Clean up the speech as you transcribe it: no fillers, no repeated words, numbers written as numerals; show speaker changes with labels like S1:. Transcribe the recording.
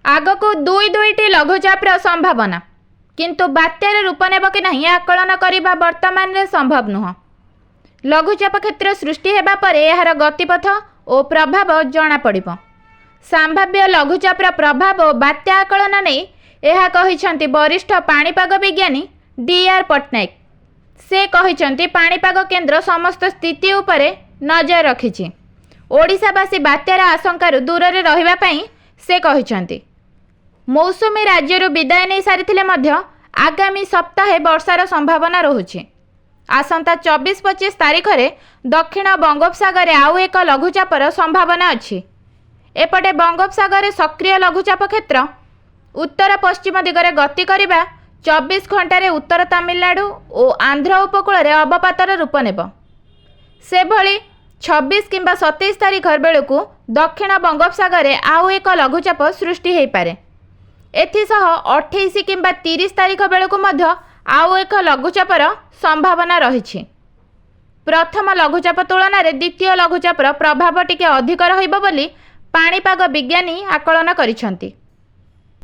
S1: आगकू दुई दुईटी लघुचापर संभावना किंतु बात्यार रूप नेब कि नहीं आकलन करने वर्तमान में संभव नुह। लघुचाप क्षेत्र सृष्टि हेबा परे एहार गतिपथ और प्रभाव जना पड़िबो। संभाव्य लघुचापर प्रभाव और बात्या आकलन नहीं यह कहिसेंति वरिष्ठ पाणीपाग विज्ञानी डी.आर. पट्टनायक। से कहिसेंति पाणीपाग केन्द्र समस्त स्थिति उपरे नजर रखिछि। ओडिशावासी बात्यार आशंकार दूर रे रहिबा पई से कहिसेंति। मौसुमी राज्यरू विदाय नहीं सारिथिले मध्य आगामी सप्ताहे वर्षार संभावना रहुछि। आसंता 24-25 तारीख रे दक्षिण बंगोपसागर आउ एक लघुचापर संभावना अछि। एपटे बंगोपसागर सक्रिय लघुचाप क्षेत्र उत्तर पश्चिम दिगरे गति करिबा 24 घंटे उत्तर तमिलनाडु और आंध्र उपकूल रे अवपातर रूप नेब। से भली 26 किंबा 27 तारीख बेलू दक्षिण बंगोपसागर आउ एक लघुचाप सृष्टि हो पारे। एथिसह 28 किंबा 30 तारीख बेलू मध्य आउ एक लघुचापर संभावना रही। प्रथम लघुचाप तुलन में द्वितीय लघुचापर प्रभाव टिके अधिक रहिबो बोली पाणीपाग विज्ञानी आकलन करिसेंति।